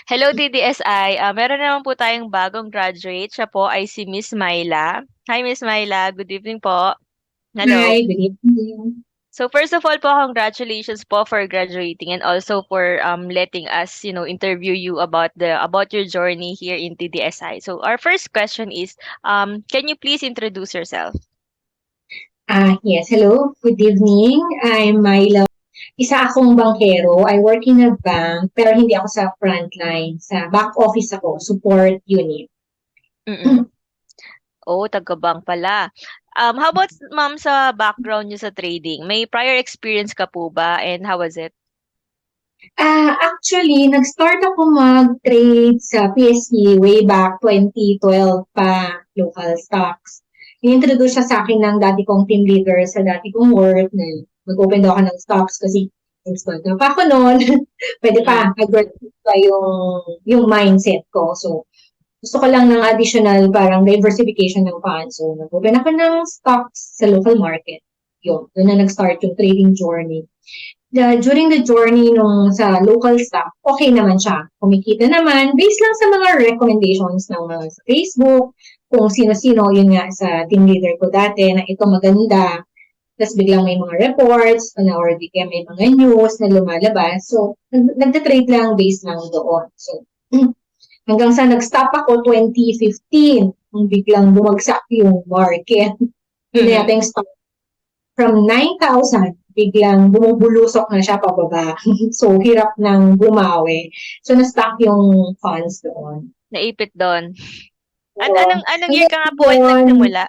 Hello TDSI. Meron naman po tayong bagong graduate. Siya po ay si Miss Myla. Hi Miss Myla, good evening po. Hello. Hi, good evening. So first of all po, congratulations po for graduating and also for letting us, interview you about your journey here in TDSI. So our first question is, can you please introduce yourself? Yes, hello, good evening. I'm Myla. Isa akong bankero. I work in a bank, pero hindi ako sa frontline. Sa back office ako, support unit. Mm-mm. Oh, taga-bank pala. How about ma'am sa background niyo sa trading? May prior experience ka po ba and how was it? Actually, nag-start ako mag-trade sa PSE way back 2012 pa, local stocks. Inintroduce siya sa akin ng dati kong team leader sa dati kong work na mag-open daw ako ng stocks kasi installed na pa ako noon. Pwede pa, Mm. nag-work pa yung mindset ko. So, gusto ko lang ng additional parang diversification ng funds. So, nag-open ako ng stocks sa local market. Yun, doon na nag-start yung trading journey. During the journey nung sa local stock, okay naman siya. Kumikita naman, based lang sa mga recommendations ng mga sa Facebook, kung sino-sino, yun nga sa team leader ko dati, na ito maganda. Tapos biglang may mga reports, or di kaya may mga news na lumalabas. So, nagtatrade lang based lang doon. So, hanggang sa nag-stop ako 2015, nung biglang bumagsak yung market. Yun na Mm-hmm. yata yung stock from 9,000, biglang bumubulusok na siya pababa. So, hirap nang bumawi. So, na-stuck yung funds doon. Naipit doon. So, Anong year hanggang ka nga po doon, nagsimula?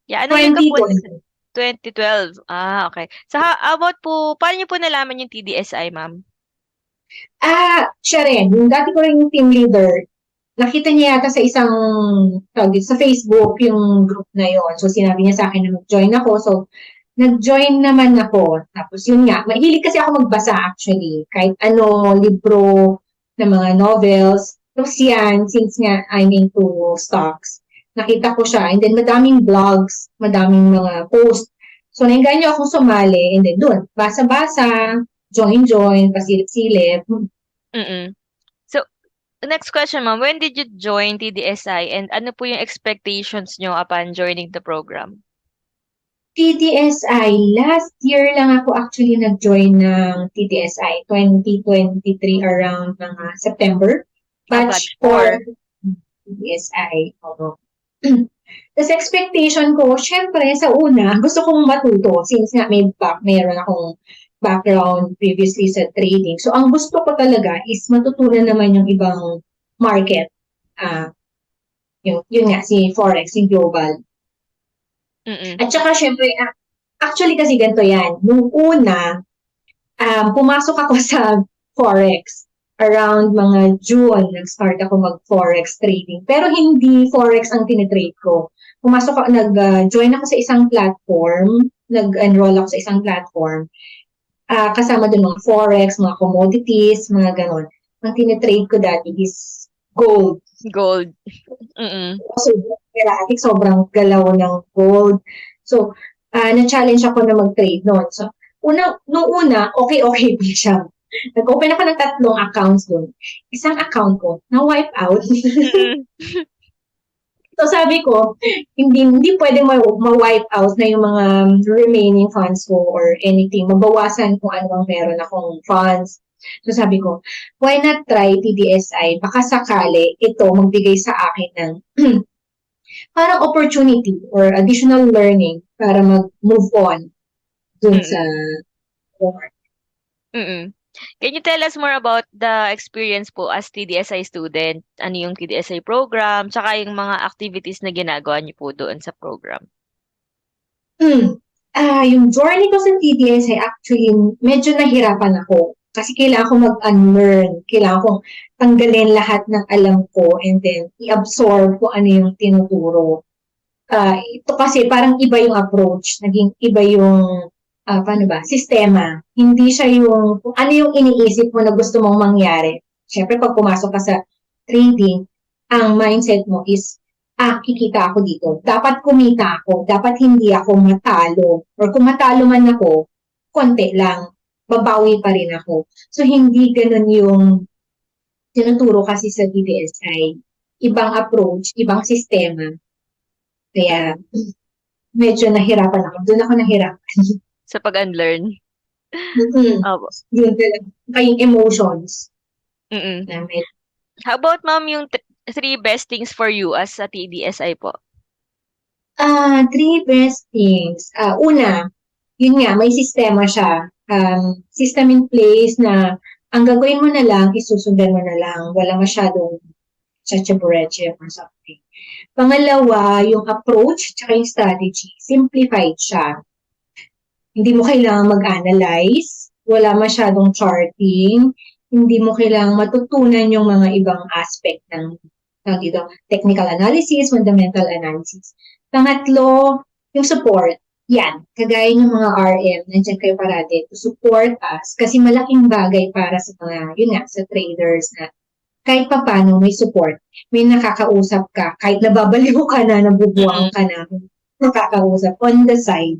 Yeah, anong year ka po 2020. 2012? Ah, okay. So, how about po, paano niyo po nalaman yung TDSI, ma'am? Siya rin. Yung dati ko rin yung team leader, nakita niya yata sa isang, sa Facebook, yung group na yon. So, sinabi niya sa akin na mag-join ako. So, nag-join naman ako. Tapos yun nga, mahilig kasi ako magbasa actually. Kahit ano, libro, na mga novels. Tapos yan, since nga I'm into stocks, nakita ko siya. And then madaming blogs, madaming mga posts. So nainganyo akong sumali. And then doon, basa-basa, join-join, pasilip-silip. Mm-mm. So, next question, ma'am. When did you join TDSI and ano po yung expectations nyo upon joining the program? TTSI, last year lang ako actually nag-join ng TTSI, 2023 around mga September. Batch Batch 4 4. TTSI. Oo. Tapos expectation ko, syempre sa una, gusto kong matuto since nga meron akong background previously sa trading. So ang gusto ko talaga is matutunan naman yung ibang market. Ah, yun nga, si Forex, si Global. Mm-mm. At saka syempre, actually kasi ganito yan. Nung una, pumasok ako sa Forex. Around mga June, nag-start ako mag-Forex trading. Pero hindi Forex ang tinitrade ko. Nag-join ako sa isang platform. Nag-enroll ako sa isang platform. Kasama dun mga Forex, mga commodities, mga ganon. Ang tinitrade ko dati is gold. Gold. Mm-mm. So, erratic, sobrang galaw ng gold. So, na-challenge ako na mag-trade noon. So, nung una, okay pa siya. Nag-open ako ng tatlong accounts doon. Isang account ko, na-wipe out. Mm-mm. So, sabi ko, hindi pwede ma-wipe out na yung mga remaining funds ko or anything. Mabawasan kung ano ang meron akong funds. So, sabi ko, why not try TDSI? Baka sakali ito magbigay sa akin ng parang opportunity or additional learning para mag-move on dun sa Mm-mm. work. Mm-mm. Can you tell us more about the experience po as TDSI student? Ano yung TDSI program? Tsaka yung mga activities na ginagawa niyo po doon sa program? Yung journey ko sa TDSI, actually, medyo nahirapan ako. Kasi kailangan ko mag-unlearn. Kailangan kong tanggalin lahat ng alam ko and then i-absorb kung ano yung tinuturo. Ito kasi parang iba yung approach. Naging iba yung, paano ba, sistema. Hindi siya yung, kung ano yung iniisip mo na gusto mong mangyari. Siyempre, pag pumasok ka sa trading, ang mindset mo is, kikita ako dito. Dapat kumita ako. Dapat hindi ako matalo. Or kung matalo man ako, konti lang. Babawi pa rin ako. So, hindi ganun yung tinuturo kasi sa DBSI, ibang approach, ibang sistema. Kaya medyo nahirapan ako. Doon ako nahirapan. Sa pag-unlearn. Mm. Opo. Yun talaga. Kayong emotions Mm. na medyo. How about ma'am yung three best things for you as a TDSI po? Three best things. Una, yun nga, may sistema siya. System in place na ang gagawin mo na lang, isusundan mo na lang. Wala masyadong chachabureche or something. Pangalawa, yung approach tsaka yung strategy. Simplified siya. Hindi mo kailangang mag-analyze. Wala masyadong charting. Hindi mo kailangang matutunan yung mga ibang aspect ng dito, technical analysis, fundamental analysis. Pangatlo, yung support. Yan, kagaya ng mga RM, nandiyan kayo parati to support us kasi malaking bagay para sa mga, yun nga, sa traders na kahit papano may support, may nakakausap ka, kahit nababaliw ka na, nabubuwang Mm-mm. ka na, nakakausap on the side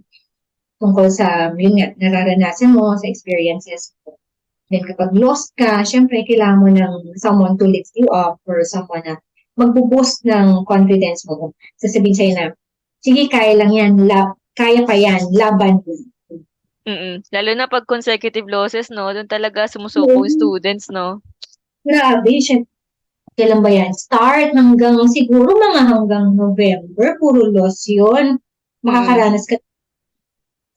tungkol sa, yun nga, nararanasan mo, sa experiences mo. Then kapag lost ka, syempre kailangan mo ng someone to lift you up or someone na magbo-boost ng confidence mo. Sasabihin sa'yo na, sige, kaya lang yan, kaya pa yan, laban mo. Mm-mm. Lalo na pag consecutive losses, no? Doon talaga sumusuko yung students, no? Grabe, syempre, kailan ba yan? Start hanggang siguro mga hanggang November, puro loss yun. Mm-mm. Makakaranas ka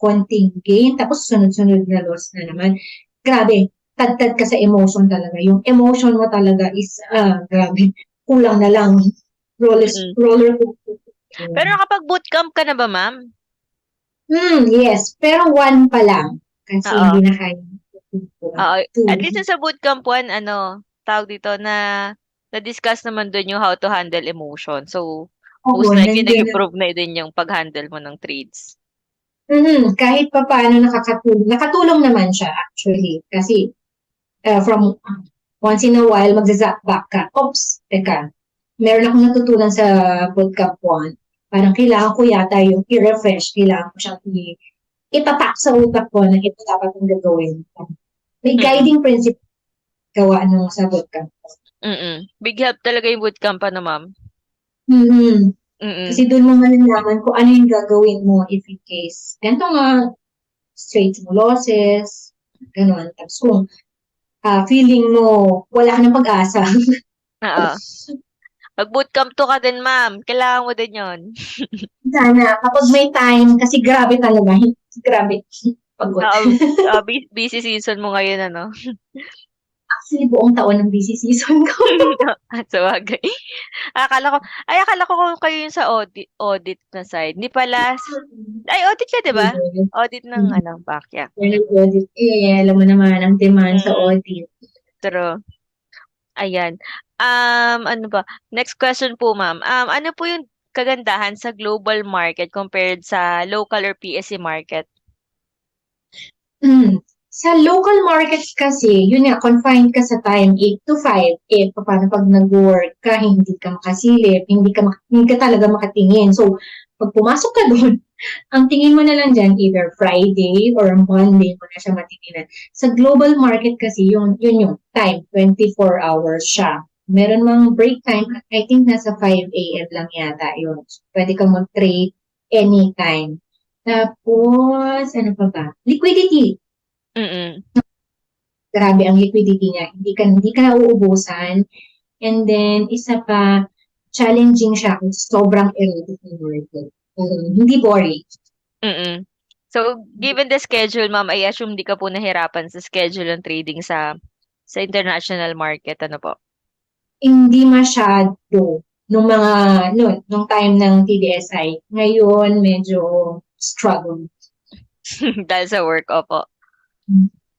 konting gain, tapos sunod-sunod na loss na naman. Grabe, tad-tad ka sa emotion talaga. Yung emotion mo talaga is, grabe, kulang na lang. Mm-mm. Roller coaster. Pero nakapag-bootcamp ka na ba, ma'am? Yes. Pero one pa lang. Kasi Oo. hindi na kaya. Oo. At Two. least yung sa bootcamp one, tawag dito na-discuss naman doon yung how to handle emotion. So, Oo, most likely nandiyan na. nag-improve na din yung pag-handle mo ng trades. Kahit pa paano nakakatulong. Nakatulong naman siya actually. Kasi from once in a while, magza-zap back ka. Oops, teka. Meron akong natutunan sa bootcamp 1. Parang kailangan ko yata yung i-refresh. Kailangan ko siyang itatak sa utak ko na ito dapat yung gagawin. May Mm-mm. guiding principle gawa nung sa bootcamp. Mm-mm. Big help talaga yung bootcamp, ma'am? Mm-hmm. Mm-mm. Kasi doon mo malalaman kung ano yung gagawin mo if in case. Ganito nga, straight mo losses, gano'n. Tapos kung feeling mo wala ka ng pag-asa, Oo. Mag-bootcamp to ka din, ma'am. Kailangan mo din yon. sana kapag may time, kasi grabe talaga, grabe, pagod. Oo. Busy season mo ngayon, ano? Actually, buong taon ng busy season ko. Sabagay. Akala ko kung kayo yung sa audit na side. Hindi pala. Ay, audit ka, di ba? Audit ng, Bakya. Internal audit, alam mo naman, ang demand sa Mm-mm. audit. True. Ayan. Ano ba? Next question po, ma'am. Ano po yung kagandahan sa global market compared sa local or PSE market? Sa local market kasi, yun nga, confined ka sa time, 8 to 5. Paano pag nag-work ka, hindi ka makasilip, hindi ka talaga makatingin. So, pag pumasok ka doon, ang tingin mo na lang dyan, either Friday or Monday mo na siya matitingnan. Sa global market kasi, yun yung time, 24 hours siya. Meron mang break time, I think nasa 5 a.m. lang yata yun. So, pwede kang mag-trade anytime. Tapos, ano pa ba? Liquidity. Mm-mm. Grabe ang liquidity niya. Hindi ka nauubusan. And then, isa pa, challenging siya kung sobrang erratic ng market. Hindi boring. Mm-mm. So, given the schedule, ma'am, I assume di ka po nahirapan sa schedule ng trading sa international market, ano po? Hindi masyado nung time ng TDSI. Ngayon, medyo struggle. Dahil sa work, opo.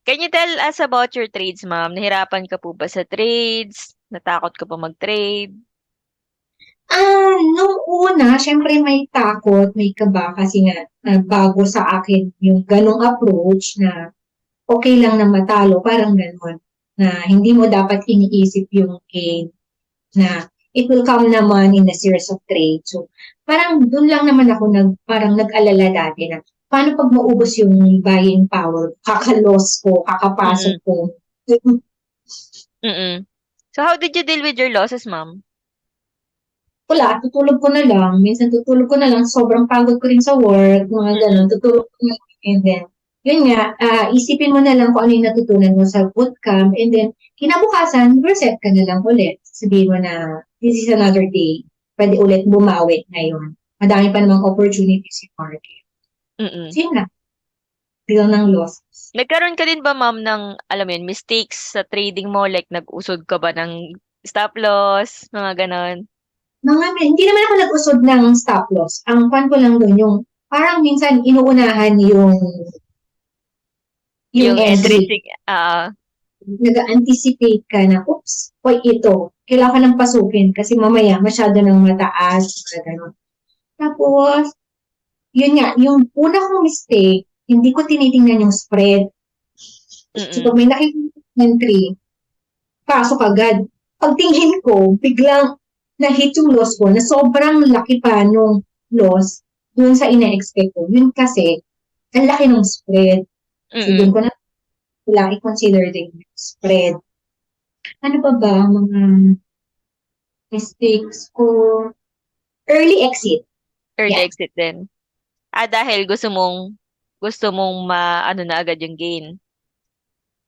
Can you tell us about your trades, ma'am? Nahirapan ka po ba sa trades? Natakot ka pa mag-trade? Nung una, syempre may takot, may kaba kasi nga bago sa akin yung ganong approach na okay lang na matalo, parang ganon. Na hindi mo dapat iniisip yung gain na it will come naman in a series of trade. So, parang doon lang naman ako parang nag-alala dati na paano pag maubos yung buying power, kakalos ko, kakapasok Mm-mm. ko. Mm-mm. So how did you deal with your losses, ma'am? Wala, tutulog ko na lang. Minsan tutulog ko na lang. Sobrang pagod ko rin sa work, mga Mm-mm. ganun. Tutulog ko na lang. And then, yun nga, isipin mo na lang kung ano yung natutunan mo sa bootcamp. And then, kinabukasan, reset ka na lang ulit. Sabihin mo na, this is another day. Pwede ulit bumawi ngayon. Madami pa namang opportunities in market. Mm-mm. So, yun na. Deal ng losses. Nagkaroon ka din ba, ma'am, ng, alam mo yun, mistakes sa trading mo? Like, nag-usod ka ba ng stop loss? Mga ganon. Hindi naman ako nag-usod ng stop loss. Ang pan ko lang doon, yung parang minsan inuunahan yung Yung entry entry. Nag-anticipate ka na, oops, oy, ito, kailangan ka ng pasukin kasi mamaya masyado nang mataas, gano'n. Tapos, yun nga, yung una kong mistake, hindi ko tinitingnan yung spread. So, mm-mm. pag may nakikita entry, pasok agad. Pagtingin ko, biglang na-hit yung loss ko na sobrang laki pa nung loss dun sa ina-expect ko. Yun kasi, ang laki ng spread. So, dun Mm-mm. ko na kailangan i-consider din yung spread. Ano pa ba mga mistakes ko? Early exit. Early Yeah. exit din. Dahil gusto mong ano na agad yung gain.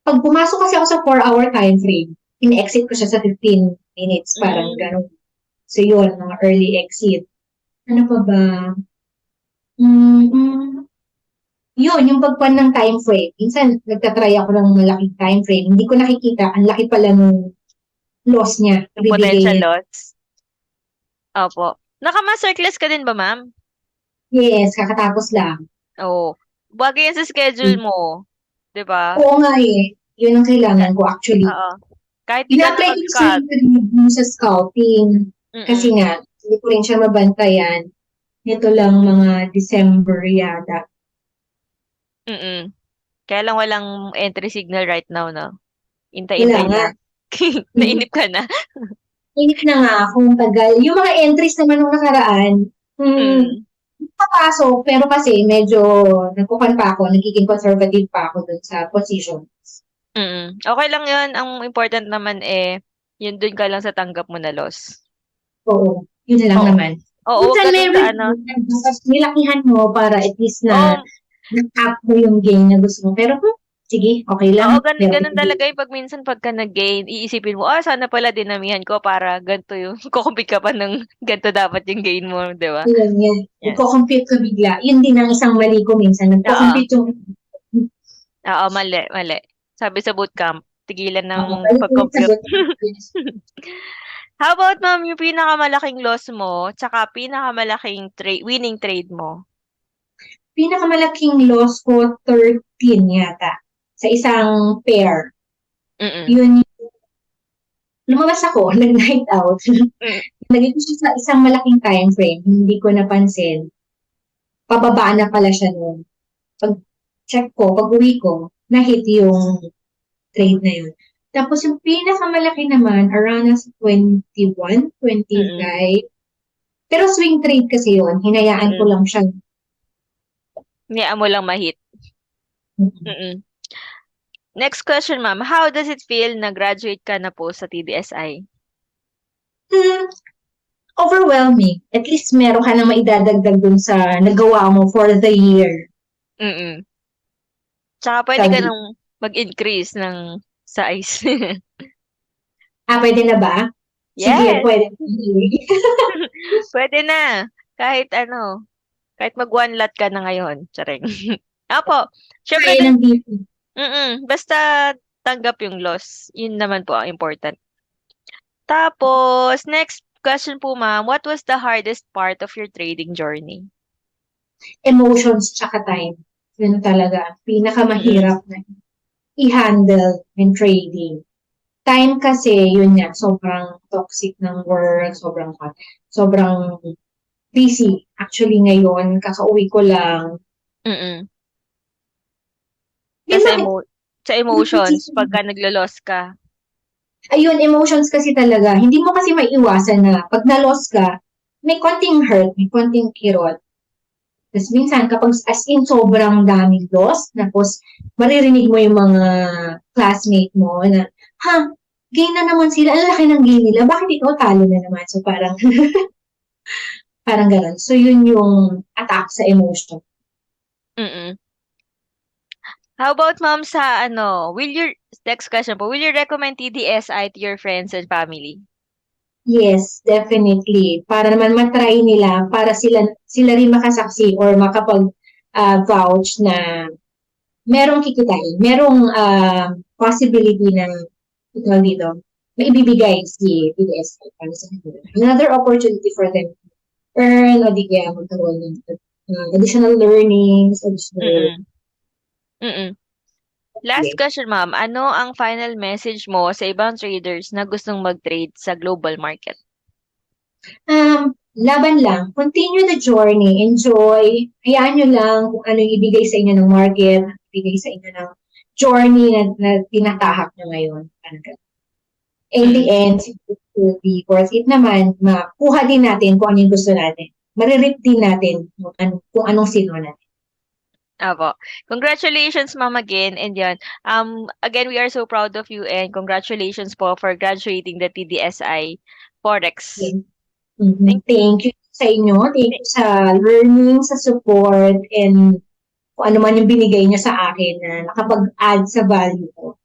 Pag pumasok kasi ako sa 4-hour time frame, in-exit ko siya sa 15 minutes, parang Mm. gano'n. So yun, mga early exit. Ano pa ba? Mm, yun, yung pagpan ng time frame. Minsan, nagtatry ako ng malaking time frame. Hindi ko nakikita, ang laki pala nung loss niya. Yung Ibibigay potential niya. loss. Opo. Naka-master class ka din ba, ma'am? Yes, kakatapos lang. Oo. Bagay yan sa schedule mo. 'Di ba? Oo nga eh. Yun ang kailangan ko actually. Oo. Kahit di ka na Ina-apply ko sa mag-cut. interview sa scouting. Kasi Mm. nga, hindi ko rin siya mabantayan. Nito lang mga December yata. Mm. Kaya lang walang entry signal right now, no? Wala Hintay-hintay nga. lang. Hmm. Nainip ka na. Init na nga akong tagal. Yung mga entries naman nung nakaraan, Mm. papasok, pero kasi medyo nagkukan pa ako, nagiging conservative pa ako dun sa position. Mm. Okay lang 'yun. Ang important naman yun dun ka lang sa tanggap mo na loss. Oo, yun lang Oo. naman. Oo, wag Minsan ka may dun sa ano. review na dapat nilakihan mo para at least na Oo, na-up mo yung gain na gusto mo. Pero sige, okay oo, lang. ganun, Pero ganun talaga yung pag minsan pagka nag-gain, iisipin mo, sana pala dinamihan ko para ganito yung, kukumpit ka pa ng ganito dapat yung gain mo, di ba? yun, yan. Yan. Nagko-compute ka bigla. Yun din ang isang mali ko minsan. Oo, Nagko-compute yung oo, mali, mali. Sabi sa bootcamp, tigilan ng balik ulit sa pag-compute. good. How about, ma'am, yung pinakamalaking loss mo, tsaka pinakamalaking winning trade mo? Pinakamalaking loss ko, 13 yata. Sa isang pair. Mm-mm. Yun, lumabas ako, nag-night out. Mm. Naging siya sa isang malaking time frame. Hindi ko napansin. Pababa na pala siya noon. Pag-check ko, pag-uwi ko, na-hit yung trade na yun. Tapos yung pinakamalaki naman, around nasa 21, Mm-mm. 25. Pero swing trade kasi yun. Hinayaan ko Mm-mm. lang siya. Niyaan mo lang ma-hit. Mm-mm. Next question, ma'am. How does it feel na graduate ka na po sa TDSI? Hmm, overwhelming. At least meron ka na maidadagdag dun sa nagawa mo for the year. Mm. Tsaka pwede ka Sabi, nang mag-increase ng size. pwede na ba? Sige, Yes! pwede. Pwede na. Kahit ano, kahit mag one lot ka na ngayon. Charing. Apo, syempre Kaya dun, ng BP. basta tanggap yung loss. Yun naman po ang important. Tapos, next question po, ma'am. What was the hardest part of your trading journey? Emotions tsaka time. Yun talaga. Mm-mm. Pinakamahirap na i-handle in trading. Time kasi, yun nga, sobrang toxic ng work, sobrang busy. Actually, ngayon, kakauwi ko lang. Mm-mm. Yun Tas lang, sa emotions, pagka naglo-loss ka. ayun, emotions kasi talaga. Hindi mo kasi maiiwasan na pag na-loss ka, may konting hurt, may konting kirot. Tapos minsan, kapag as in sobrang daming loss, tapos maririnig mo yung mga classmate mo na, ha, gain na naman sila, ang laki ng gain nila, bakit ikaw talo na naman? So parang, parang ganun. So yun yung attack sa emotion. Mm. How about ma'am sa next question po, will you recommend TDSI to your friends and family? Yes, definitely. Para naman matry nila, para sila rin makasaksi or makapag vouch na merong kikitain, merong possibility na ito dito, maibibigay si PDSI para sa kanila. Another opportunity for them to earn o di kaya magkaroon ng additional learnings, additional Mm. Mm. Last yeah. question ma'am, ano ang final message mo sa ibang traders na gustong mag-trade sa global market? Laban lang. Continue the journey. Enjoy. Hayaan nyo lang kung ano yung ibigay sa inyo ng market, ibigay sa inyo ng journey na tinatahak nyo ngayon. In the Mm. end, it will be worth it naman. Makuha din natin kung ano yung gusto natin. Maririp din natin kung anong sino natin. Apo. Congratulations, ma'am, again. And yan, again, we are so proud of you and congratulations po for graduating the TDSI Forex. Okay. Mhm. Thank you. Thank you sa inyo. Thank you sa learning, sa support, and kung ano man yung binigay niyo sa akin na nakapag-add sa value ko.